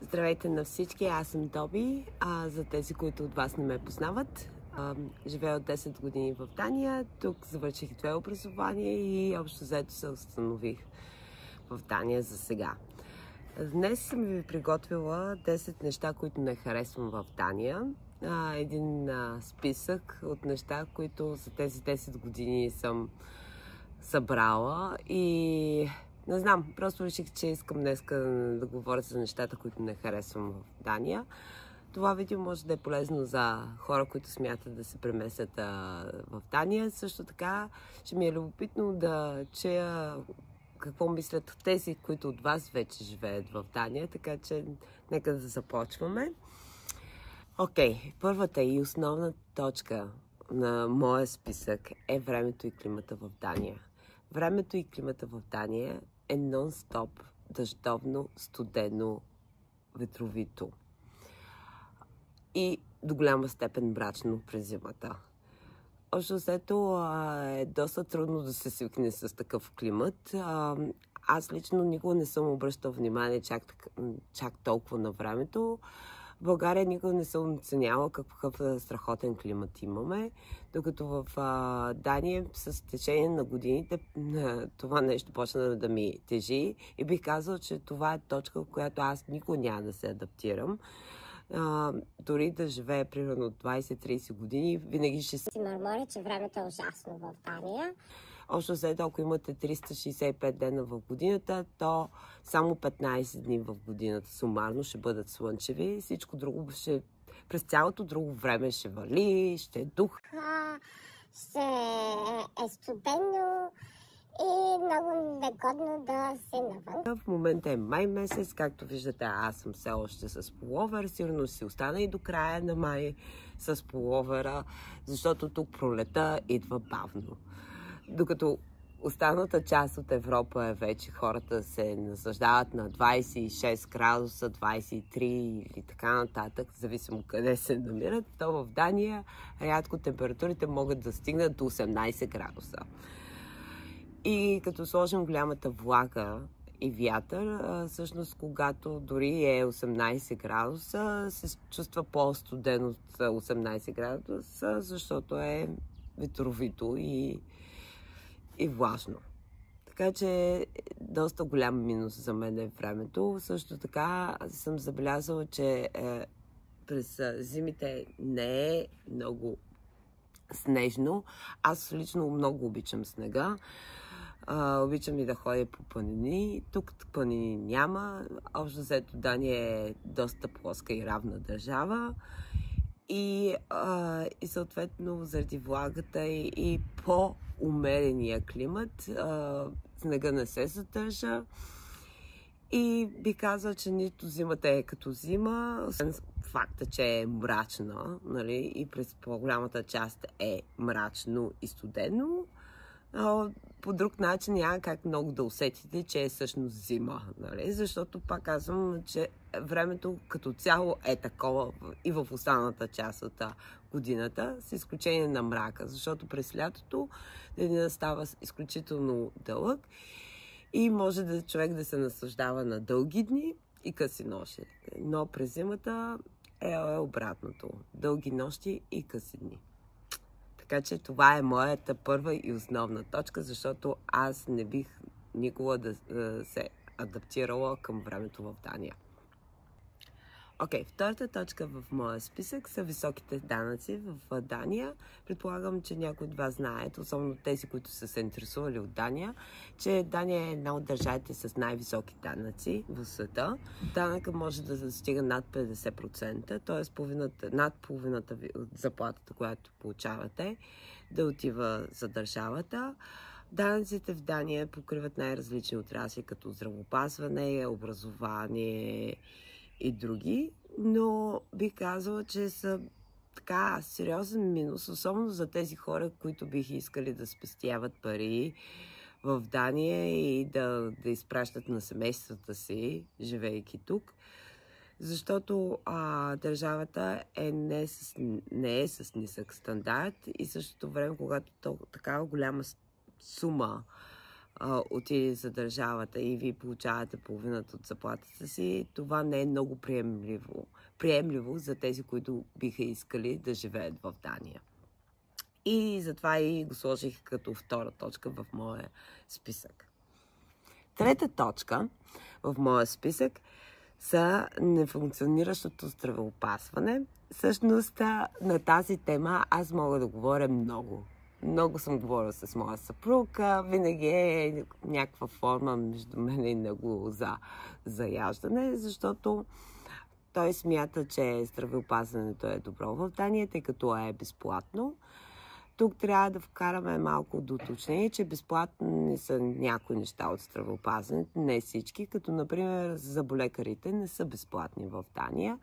Здравейте на всички, аз съм Тоби. За тези, които от вас не ме познават, живея от 10 години в Дания. Тук завърших 2 образования и общо заето се установих в Дания за сега. Днес съм ви приготвила 10 неща, които не харесвам в Дания. Един списък от неща, които за тези 10 години съм събрала и не знам, просто реших, че искам днес да говоря за нещата, които не харесвам в Дания. Това видео може да е полезно за хора, които смятат да се преместят в Дания. Също така ще ми е любопитно да чуя какво мислят тези, които от вас вече живеят в Дания, така че нека да започваме. Окей, първата и основна точка на моя списък е времето и климата в Дания. Времето и климата в Дания е нон-стоп, дъждовно, студено, ветровито и до голяма степен мрачно през зимата. Общо взето е доста трудно да се свикне с такъв климат. Аз лично никога не съм обръщал внимание чак толкова на времето. В България никога не съм оценяла какъв страхотен климат имаме, докато в Дания с течение на годините това нещо почна да ми тежи и бих казала, че това е точка, в която аз никога няма да се адаптирам. Дори да живея примерно 20-30 години, винаги ще си мърморя, че времето е ужасно в Дания. Общо взето, ако имате 365 дена в годината, то само 15 дни в годината сумарно ще бъдат слънчеви. Всичко друго през цялото друго време ще вали, ще е дух. Ще е студено и много негодно да се навън. В момента е май месец, както виждате, аз съм все още с пуловер. Сигурно си остана и до края на май с пуловера, защото тук пролета идва бавно. Докато останалата част от Европа е вече хората се наслаждават на 26 градуса, 23 или така нататък, зависимо къде се намират, то в Дания рядко температурите могат да стигнат до 18 градуса. И като сложим голямата влага и вятър, всъщност когато дори е 18 градуса, се чувства по-студен от 18 градуса, защото е ветровито и влажно. Така че доста голям минус за мен е времето. Също така съм забелязала, че през зимите не е много снежно. Аз лично много обичам снега. Обичам и да ходя по планини. Тук планини няма. Общо взето Дания е доста плоска и равна държава. И съответно заради влагата и по-умерения климат снега не се задържа. И би казала, че нито зимата е като зима, освен факта, че е мрачна, нали, и през по-голямата част е мрачно и студено. По друг начин няма как много да усетите, че е всъщност зима, нали? Защото пак казвам, че времето като цяло е такова и в останалата част от годината, с изключение на мрака, защото през лятото денят става изключително дълъг и може човек да се наслаждава на дълги дни и къси нощи. Но през зимата е обратното. Дълги нощи и къси дни. Така че това е моята първа и основна точка, защото аз не бих никога да се адаптирала към времето в Дания. Окей, втората точка в моя списък са високите данъци в Дания. Предполагам, че някои от вас знаят, особено тези, които са се интересували от Дания, че Дания е една от държавите с най-високи данъци в света. Данъка може да достига над 50%, т.е. над половината от заплатата, която получавате, да отива за държавата. Данъците в Дания покриват най-различни отрасли, като здравеопазване, образование и други, но бих казала, че са така сериозен минус, особено за тези хора, които биха искали да спестяват пари в Дания и да изпращат на семействата си, живейки тук. Защото държавата не е с нисък стандарт и същото време, когато такава голяма сума отиде за държавата и вие получавате половината от заплатата си, това не е много приемливо за тези, които биха искали да живеят в Дания. И затова и го сложих като втора точка в моя списък. Трета точка в моя списък са нефункциониращото здравеопазване. Всъщност на тази тема аз мога да говоря много. Много съм говорила с моя съпруг. Винаги е някаква форма между мен и него за заяждане, защото той смята, че здравеопазването е добро в Дания, тъй като е безплатно. Тук трябва да вкараме малко до уточнение, че безплатни са някои неща от здравеопазването, не всички, като например зъболекарите не са безплатни в Дания.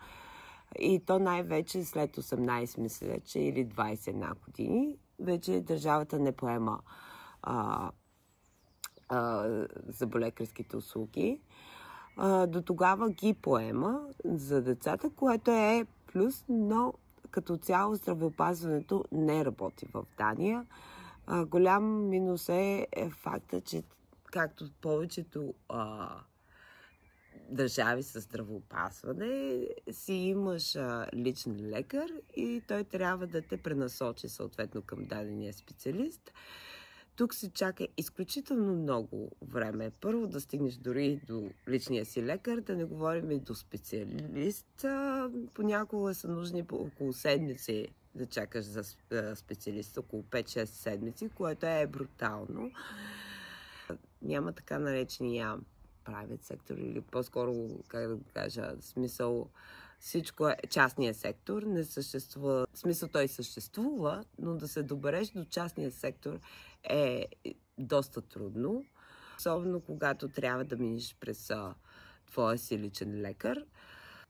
И то най-вече след 18, мисля, че или 21 години, вече държавата не поема зъболекарските услуги. До тогава ги поема за децата, което е плюс, но като цяло здравеопазването не работи в Дания. Голям минус е факта, че както повечето държави със здравеопазване, си имаш личен лекар и той трябва да те пренасочи съответно към дадения специалист. Тук се чака изключително много време. Първо да стигнеш дори до личния си лекар, да не говорим и до специалист. Понякога са нужни по около седмици да чакаш за специалист, около 5-6 седмици, което е брутално. Няма така наречения private сектор или по-скоро, как да го кажа, в смисъл всичко е частния сектор, не съществува, в смисъл той съществува, но да се добереш до частния сектор е доста трудно, особено когато трябва да минеш през твоя си личен лекар.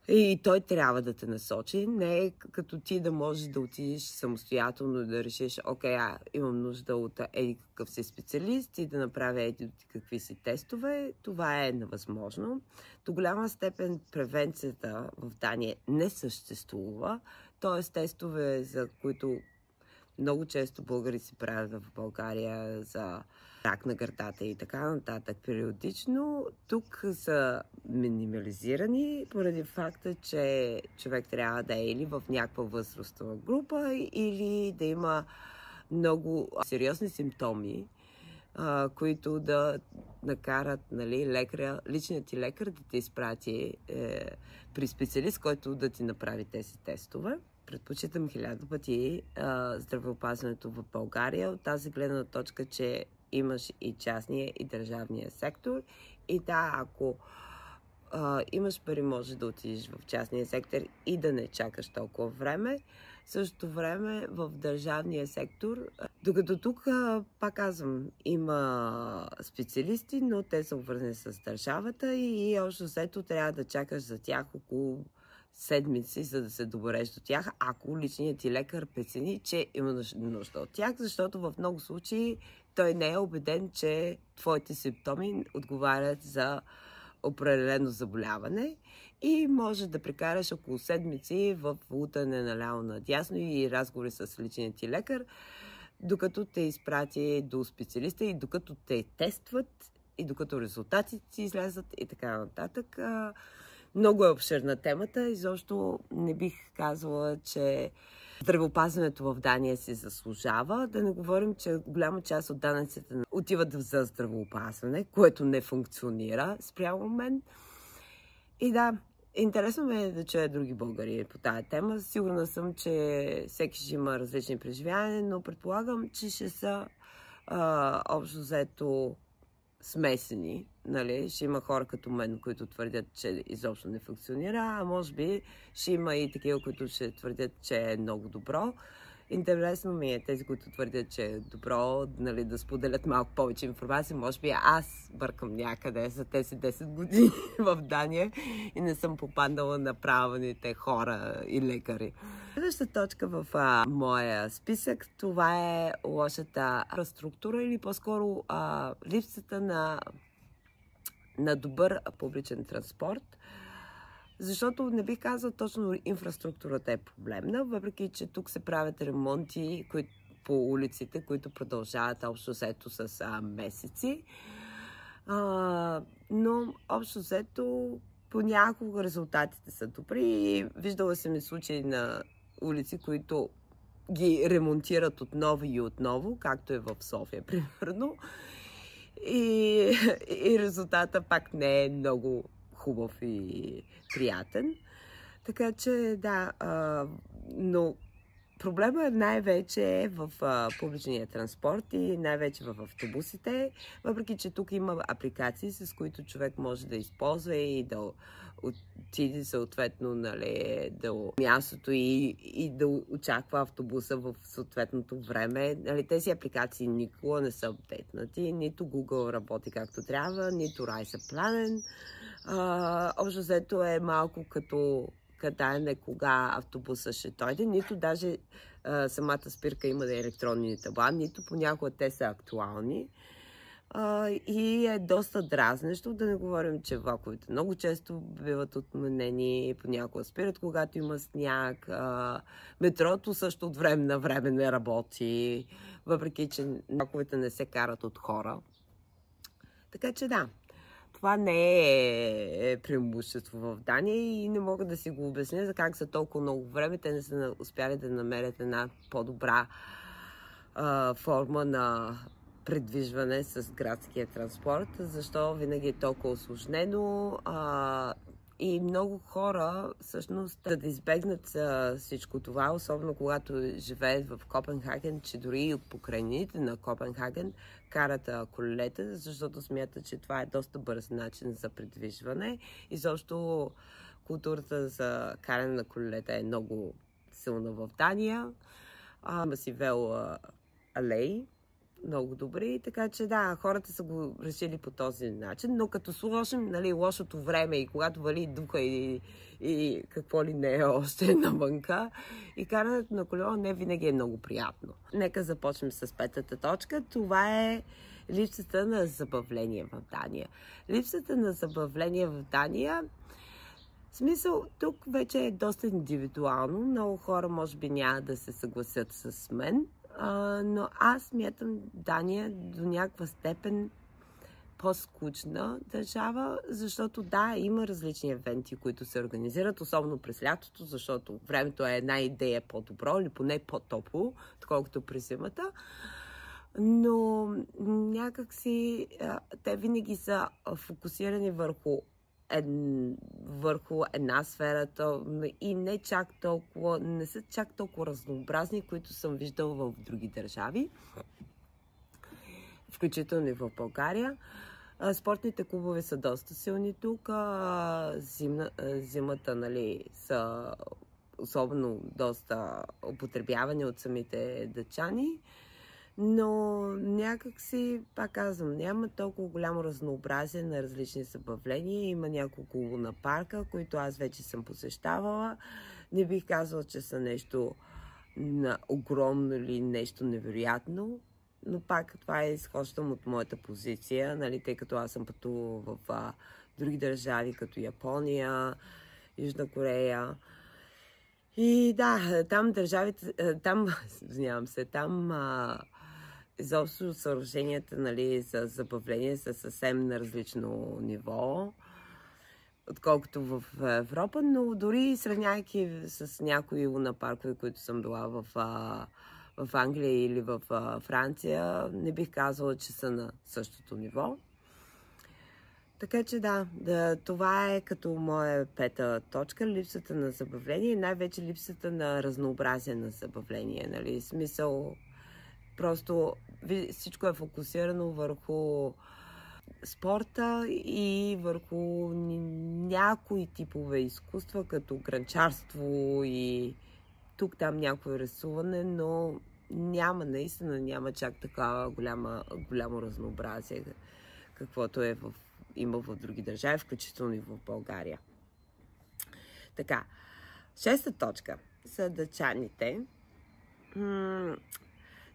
И той трябва да те насочи. Не е като ти да можеш да отидеш самостоятелно и да решиш, окей, имам нужда от еди какъв си специалист и да направя еди какви си тестове. Това е невъзможно. До голяма степен превенцията в Дания не съществува. Тоест тестове, за които много често българи си правят в България за рак на гърдата и така нататък периодично, тук са минимализирани поради факта, че човек трябва да е или в някаква възрастова група, или да има много сериозни симптоми, които да накарат, нали, личният ти лекар да те изпрати при специалист, който да ти направи тези тестове. Предпочитам 1000 пъти здравеопазването в България от тази гледна точка, че имаш и частния, и държавния сектор. И да, ако имаш пари, може да отидеш в частния сектор и да не чакаш толкова време. В същото време в държавния сектор, докато тук, пак казвам, има специалисти, но те са обвързани с държавата и още взето трябва да чакаш за тях около седмици, за да се добереш до тях, ако личният ти лекар прецени, че има нужда от тях, защото в много случаи той не е убеден, че твоите симптоми отговарят за определено заболяване и може да прекараш около седмици в лутане наляво надясно и разговори с личния ти лекар, докато те изпрати до специалиста и докато те тестват и докато резултатите си излязат и така нататък. Много е обширна темата и защо не бих казала, че здравеопазването в Дания си заслужава. Да не говорим, че голяма част от данъците отиват за здравеопазване, което не функционира спрямо мен. И да, интересно ме е да чуя други българи по тая тема. Сигурна съм, че всеки ще има различни преживявания, но предполагам, че ще са общо взето смесени. Нали? Ще има хора като мен, които твърдят, че изобщо не функционира, а може би ще има и такива, които ще твърдят, че е много добро. Интересно ми е тези, които твърдят, че е добро, нали, да споделят малко повече информация. Може би аз бъркам някъде за тези 10 години в Дания и не съм попаднала на правилните хора и лекари. Следващата точка в моя списък, това е лошата инфраструктура или по-скоро липсата на добър публичен транспорт. Защото не бих казал точно инфраструктурата е проблемна, въпреки че тук се правят ремонти, които по улиците, които продължават общо взето с месеци. Но общо взето понякога резултатите са добри и виждала съм и случаи на улици, които ги ремонтират отново и отново, както е в София, примерно. И резултата пак не е много хубав и приятен. Така че, да, но проблема най-вече в публичния транспорт и най-вече в автобусите, въпреки че тук има апликации, с които човек може да използва и да отиде съответно, нали, до мястото и да очаква автобуса в съответното време. Нали, тези апликации никога не са апдейтнати, нито Google работи както трябва, нито Rise е планен. Общо взето е малко като гадаене кога автобуса ще дойде, нито даже самата спирка има да е електронни табла, нито понякога те са актуални. И е доста дразнещо, да не говорим, че влаковете много често биват отменени, понякога спират, когато има сняг. Метрото също от време на време не работи, въпреки че влаковете не се карат от хора. Така че да, това не е преимущество в Дания и не мога да си го обясня за как за толкова много време те не са успяли да намерят една по-добра форма на предвижване с градския транспорт, защо винаги е толкова усложнено и много хора всъщност да избегнат всичко това, особено когато живеят в Копенхаген, че дори и от покрайнините на Копенхаген карат колелета, защото смятат, че това е доста бърз начин за предвижване. И защо културата за каране на колелета е много силна в Дания. Има си алеи, много добри, така че да, хората са го решили по този начин, но като сложим, нали, лошото време и когато вали духа и какво ли не е още навънка, и карането на колело не винаги е много приятно. Нека започнем с петата точка. Това е липсата на забавление в Дания. Липсата на забавление в Дания, в смисъл, тук вече е доста индивидуално. Много хора може би няма да се съгласят с мен, но аз смятам Дания до някаква степен по-скучна държава, защото да, има различни евенти, които се организират, особено през лятото, защото времето е една идея по-добро или поне по-топло, отколкото през зимата. Но някакси те винаги са фокусирани върху една сфера и не са чак толкова разнообразни, които съм виждала в други държави, включително и в България. Спортните клубове са доста силни тук. Зимата, нали, са особено доста употребявани от самите дъчани. Но някак си, пак казвам, няма толкова голямо разнообразие на различни забавления. Има няколко луна парка, които аз вече съм посещавала. Не бих казала, че са нещо огромно или нещо невероятно, но пак това изхождам от моята позиция, нали, тъй като аз съм пътувала в други държави, като Япония, Южна Корея. И да, там държавите, там изобщо съоръженията, нали, за забавление са съвсем на различно ниво, отколкото в Европа, но дори сравнявайки с някои лунапаркове, които съм била в Англия или в Франция, не бих казала, че са на същото ниво. Така че да, това е като моя пета точка, липсата на забавление и най-вече липсата на разнообразие на забавление. Нали? Смисъл, просто всичко е фокусирано върху спорта и върху някои типове изкуства, като гранчарство и тук-там някое рисуване, но наистина няма чак такава голямо разнообразие, каквото има в други държави, включително и в България. Така, шеста точка са дъчаните.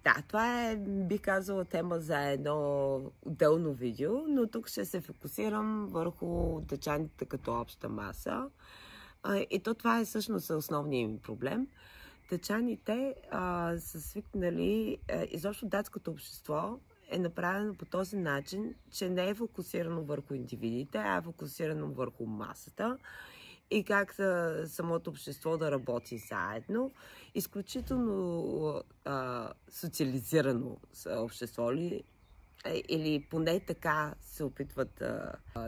Да, това е, бих казала, тема за едно отделно видео, но тук ще се фокусирам върху дъчаните като обща маса. И това е всъщност основният ми проблем, датчаните са свикнали, изобщо датското общество е направено по този начин, че не е фокусирано върху индивидите, а е фокусирано върху масата и как самото общество да работи заедно. Изключително социализирано общество ли, или поне така се опитват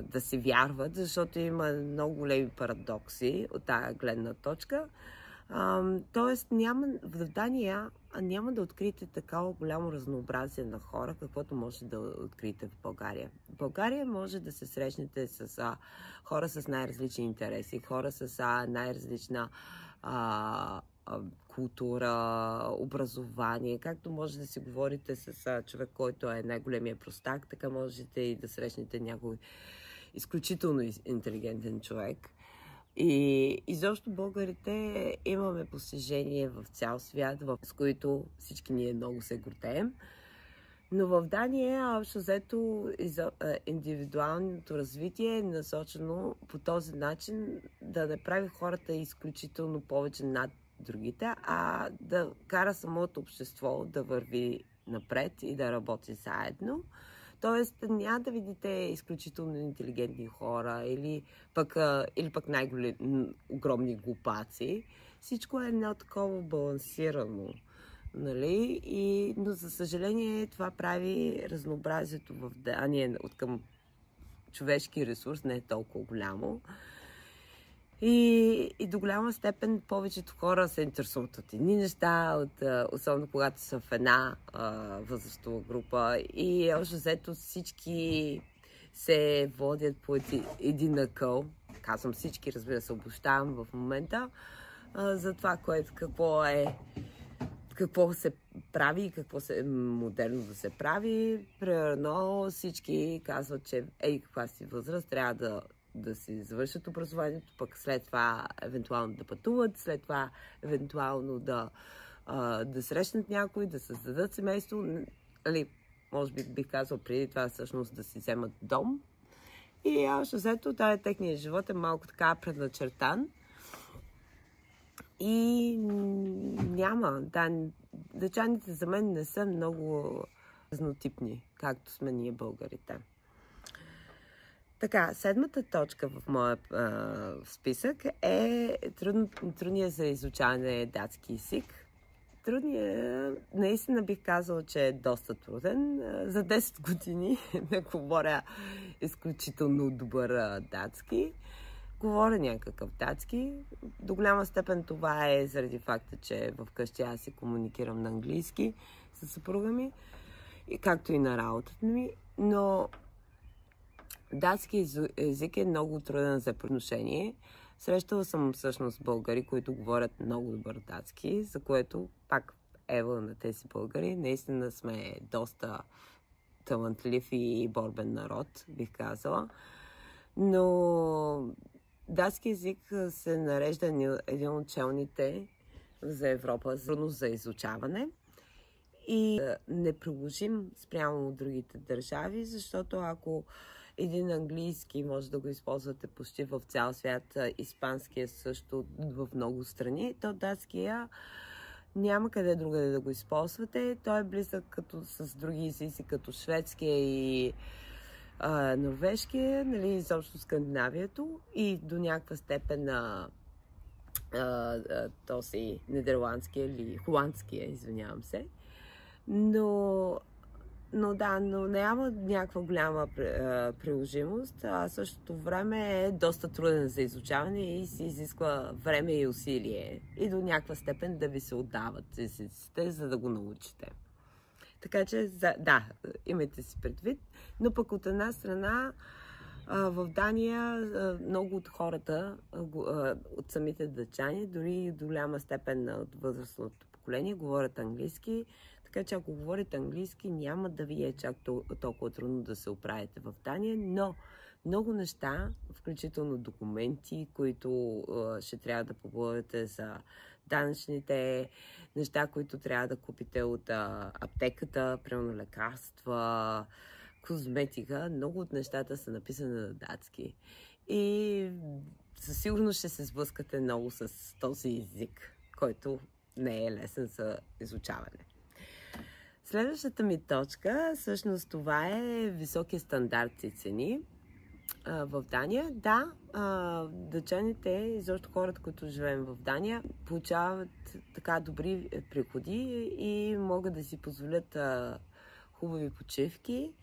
да се вярват, защото има много големи парадокси от тази гледна точка. Тоест, в Дания няма да откриете такава голямо разнообразие на хора, каквото може да откриете в България. В България може да се срещнете с хора с най-различни интереси, хора с най-различна култура, образование. Както може да си говорите с човек, който е най-големия простак, така можете и да срещнете някой изключително интелигентен човек. И изобщо българите имаме постижение в цял свят, с които всички ние много се гордеем. Но в Дания, общо взето, индивидуалното развитие е насочено по този начин да не прави хората изключително повече над другите, а да кара самото общество да върви напред и да работи заедно. Тоест, няма да видите изключително интелигентни хора или пък най-огромни глупаци. Всичко е едно такова балансирано. Нали? Но за съжаление това прави разнообразието в Дания от към човешки ресурс не е толкова голямо. И до голяма степен повечето хора се интересуват от едни неща, особено когато са в една възрастова група. И общо взето всички се водят по един акъл. Казвам всички, разбира се, обобщавам в момента за това, какво се прави и какво е модерно да се прави. Примерно всички казват, че каква си възраст, трябва да си завършат образованието, пък след това евентуално да пътуват, след това евентуално да срещнат някой, да създадат семейство. Може би бих казал преди това всъщност да си вземат дом. И общо взето техният живот е малко така предначертан. И няма. Датчаните за мен не са много разнотипни, както сме ние българите. Така, седмата точка в моя списък е трудният за изучаване датски език. Трудният, наистина бих казала, че е доста труден. За 10 години не говоря изключително добър датски. Говоря някакъв датски. До голяма степен това е заради факта, че вкъщи аз си комуникирам на английски с съпруга ми, както и на работата ми, но датски език е много труден за произношение. Срещала съм всъщност българи, които говорят много добър датски, за което пак ева на тези българи. Наистина сме доста талантлив и борбен народ, бих казала. Но датски език се нарежда един от челните за Европа, трудно за изучаване. И неприложим спрямо от другите държави, защото ако един английски може да го използвате почти в цял свят, испанския също в много страни, то датския няма къде другаде да го използвате. Той е близък с други езици, като шведския и норвежкия, нали, изобщо скандинавието и до някаква степен този нидерландския или холандския, извинявам се. Но няма някаква голяма приложимост, а в същото време е доста труден за изучаване и се изисква време и усилие. И до някаква степен да ви се отдават езиците, за да го научите. Така че, имайте си предвид. Но пък от една страна, в Дания много от хората, от самите датчани, дори до голяма степен от възрастното поколение, говорят английски. Така че ако говорите английски, няма да ви е чак толкова трудно да се оправите в Дания, но много неща, включително документи, които ще трябва да попълните за данъчните неща, които трябва да купите от аптеката, примерно лекарства, козметика, много от нещата са написани на датски. И със сигурност ще се сблъскате много с този език, който не е лесен за изучаване. Следващата ми точка, всъщност това е високи стандарти и цени в Дания. Да, дъчаните, изобщо хората, които живеем в Дания, получават така добри приходи и могат да си позволят хубави почивки.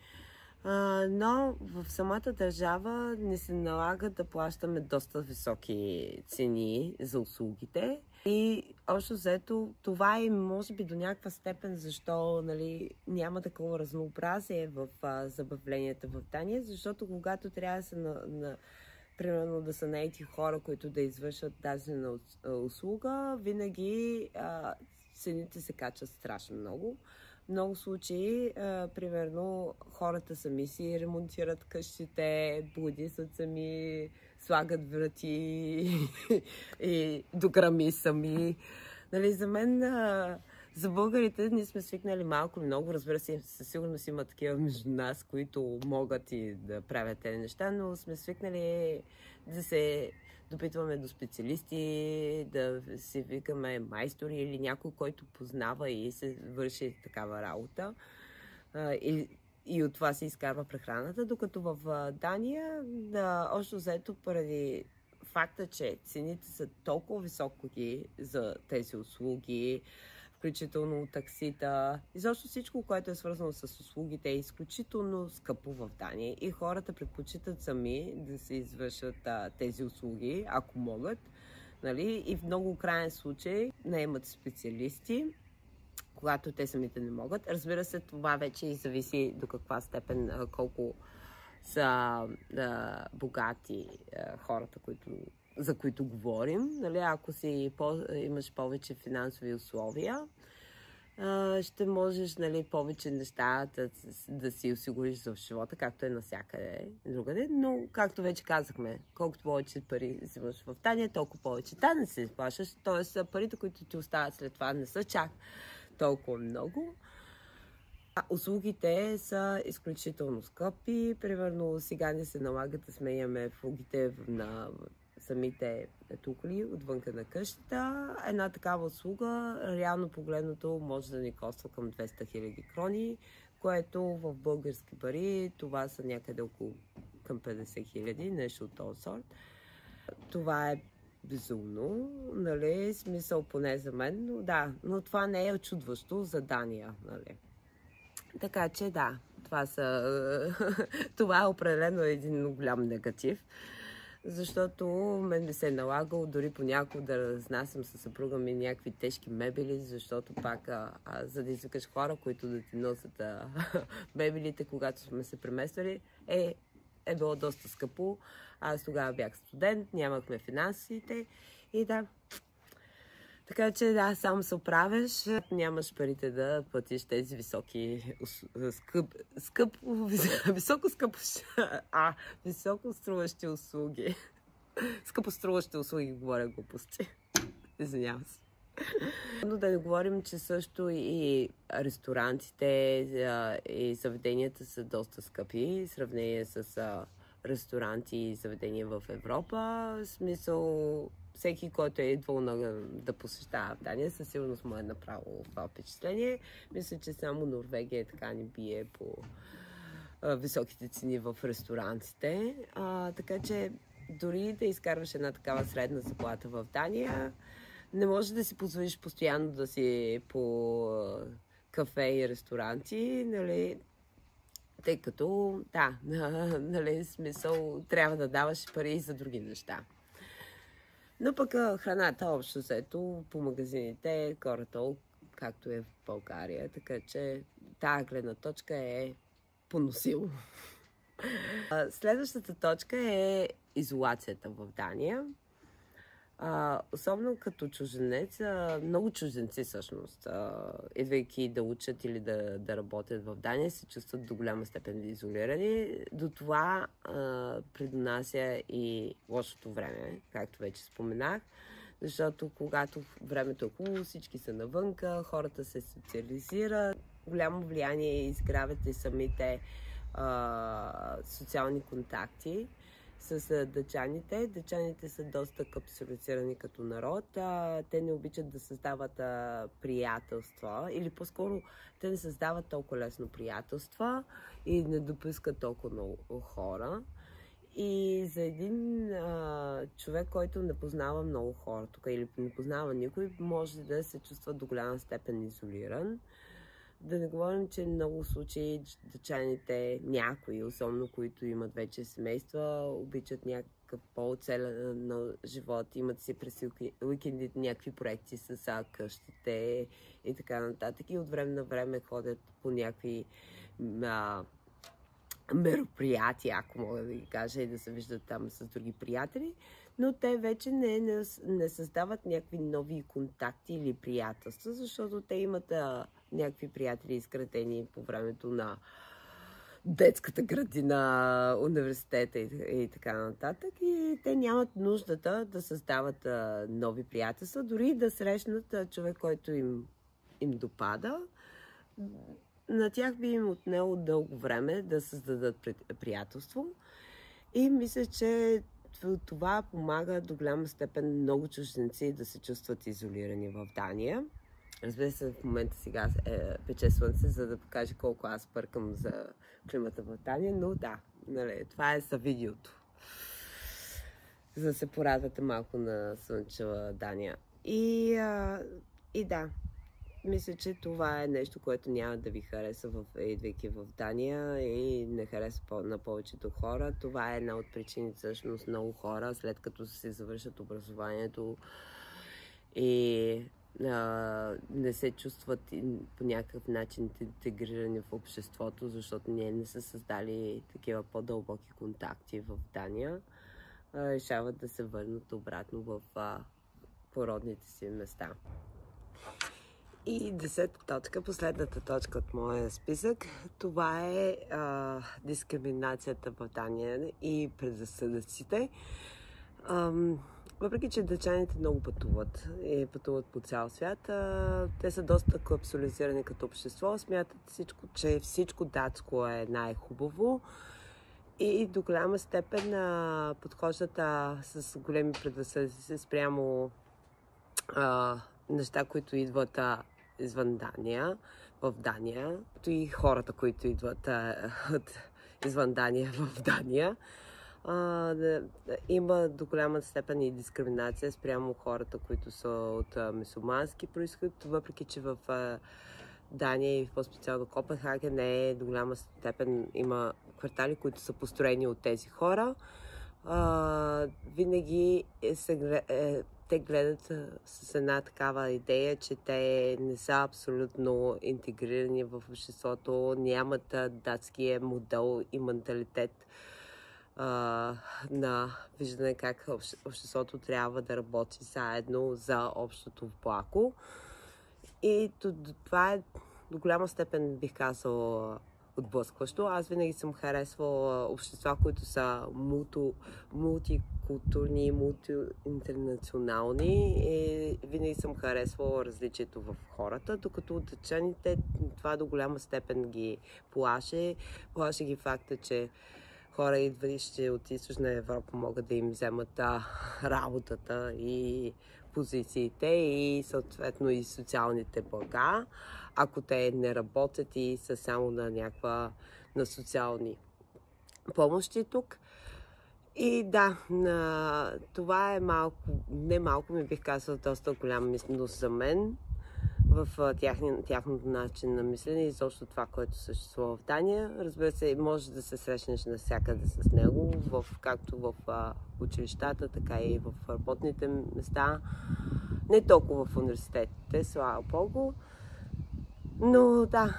Но в самата държава не се налага да плащаме доста високи цени за услугите. И общо взето това е може би до някаква степен защо няма такова разнообразие в забавленията в Дания, защото когато трябва да са примерно да са наети хора, които да извършат дадена услуга, винаги цените се качат страшно много. В много случаи, примерно, хората сами си ремонтират къщите, будисат сами, слагат врати и дограми сами. За мен, за българите, ние сме свикнали малко много. Разбира се, със сигурност има такива между нас, които могат и да правят тези неща, но сме свикнали да се допитваме до специалисти, да си викаме майстори или някой, който познава и се върши такава работа. И от това се изкарва прехраната, докато в Дания, общо взето поради факта, че цените са толкова високи за тези услуги, включително таксита. Изобщо всичко, което е свързано с услугите, е изключително скъпо в Дания и хората предпочитат сами да се извършат тези услуги, ако могат. И в много крайен случай наемат специалисти, когато те самите не могат. Разбира се, това вече и зависи до каква степен, колко са богати хората, за които говорим. Ако имаш повече финансови условия, ще можеш повече неща да си осигуриш за живота, както е навсякъде другаде. Но, както вече казахме, колкото повече пари взимаш в Дания, толкова повече данъци плащаш. Тоест, парите, които ти остават след това, не са чак толкова много. Услугите са изключително скъпи. Примерно сега не се налага да сменяме фугите на самите тухли отвънка на къщата. Една такава услуга, реално погледнато, може да ни коства към 200 000 крони, което в български пари това са някъде около към 50 000, нещо от този сорт. Това е безумно, смисъл поне за мен, но да, но това не е очудващо за Дания, Така че да, това е определено един голям негатив, защото мен ми се е налагало дори понякога да разнасям със съпруга ми някакви тежки мебели, защото пак за да извикаш хора, които да ти носят мебелите, когато сме се премествали, е било доста скъпо. Аз тогава бях студент, нямахме финансите и да. Така че да, само се оправяш, нямаш парите да платиш тези високо струващи услуги. Скъпо струващи услуги, говоря глупости. Извинявам се. Но да не говорим, че също и ресторантите и заведенията са доста скъпи в сравнение с ресторанти и заведения в Европа. В смисъл, всеки, който е идвал да посещава в Дания, със сигурност му е направило това впечатление. Мисля, че само Норвегия така ни бие по високите цени в ресторантите. Така че дори да изкарваш една такава средна заплата в Дания, не можеш да си позволиш постоянно да си по кафе и ресторанти, тъй като, смисъл, трябва да даваш пари и за други неща. Но пък храната общо взето по магазините горе-долу, както е в България, така че тази гледна точка е поносимо. Следващата точка е изолацията в Дания. Особено като чужденец, много чужденци всъщност, идвайки да учат или да работят в Дания, се чувстват до голяма степен изолирани. До това придонася и лошото време, както вече споменах, защото когато времето е хубаво, всички са навънка, хората се социализират, голямо влияние изгравят и самите социални контакти. с дъчаните. Дъчаните са доста капсулицирани като народ. Те не обичат да създават приятелства, или по-скоро те не създават толкова лесно приятелства и не допускат толкова много хора. И за един човек, който не познава много хора тук или не познава никой, може да се чувства до голяма степен изолиран. Да не говорим, че в много случаи дъчаните, някои, особено които имат вече семейства, обичат някакъв по-оцелен живот, имат си през уикендите някакви проекти с къщите и така нататък. И от време на време ходят по някакви мероприятия, ако мога да ги кажа, и да се виждат там с други приятели, но те вече не създават някакви нови контакти или приятелства, защото те имат някакви приятели изградени по времето на детската градина, университета и така нататък. И те нямат нуждата да създават нови приятелства, дори да срещнат човек, който им допада. На тях би им отнело дълго време да създадат приятелство. И мисля, че това помага до голяма степен много чужденци да се чувстват изолирани в Дания. Разбира се, в момента сега пече слънце, за да покаже колко аз пъркам за климата в Дания, но да, нали, това е за видеото. За да се порадвате малко на слънчева Дания. И да, мисля, че това е нещо, което няма да ви хареса, идвайки в Дания и не хареса на повечето хора. Това е една от причините, всъщност много хора, след като се завършат образованието и не се чувстват по някакъв начин интегрирани в обществото, защото ние не са създали такива по-дълбоки контакти в Дания, решават да се върнат обратно в породните си места. И 10-та точка, последната точка от моя списък, това е дискриминацията в Дания и предразсъдъците. Въпреки че дъчаните много пътуват и пътуват по цял свят, те са доста капсулизирани като общество, смятат че всичко датско е най-хубаво и до голяма степен подхождат с големи предразсъдъци спрямо неща, които идват извън Дания, в Дания, и хората, които идват извън Дания в Дания. Има до голяма степен и дискриминация спрямо хората, които са от мюсюлмански произход, въпреки че в Дания и по-специално Копенхаген до голяма степен има квартали, които са построени от тези хора. Винаги те гледат с една такава идея, че те не са абсолютно интегрирани в обществото, нямат датския модел и менталитет на виждане как обществото трябва да работи заедно за общото благо. И това е до голяма степен, бих казала, отблъскващо. Аз винаги съм харесвала общества, които са мултикултурни, мултиинтернационални, и винаги съм харесвала различието в хората, докато дъчаните това до голяма степен ги плаше. Плаше ги факта, че хора, идващи от Източна Европа, могат да им вземат работата и позициите и съответно и социалните блага, ако те не работят и са само на социални помощи тук. И да, това е не малко, ми бих казала, доста голям мисленост за мен в тяхното начин на мислене и изобщо това, което съществува в Дания. Разбира се, може да се срещнеш навсякъде с него, както в училищата, така и в работните места. Не толкова в университетите, слава Богу. Но да,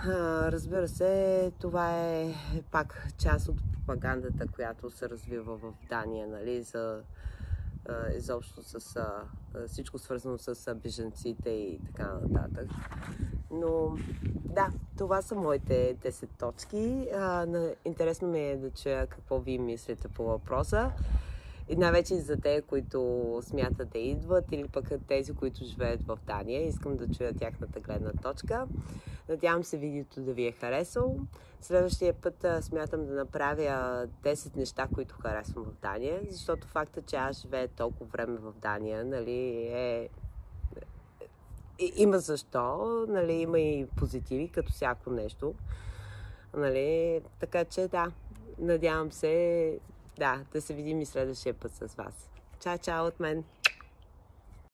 разбира се, това е пак част от пропагандата, която се развива в Дания, нали, за изобщо с всичко свързано с бежанците и така нататък. Но да, това са моите 10 точки. Интересно ми е да чуя какво ви мислите по въпроса. И най-вече за те, които смятат да идват, или пък тези, които живеят в Дания. Искам да чуя тяхната гледна точка. Надявам се видеото да ви е харесало. Следващия път смятам да направя 10 неща, които харесвам в Дания, защото факта, че аз живея толкова време в Дания, нали, има защо, нали, има и позитиви, като всяко нещо. Нали, така че да, надявам се да се видим и следващия път с вас. Чао от мен!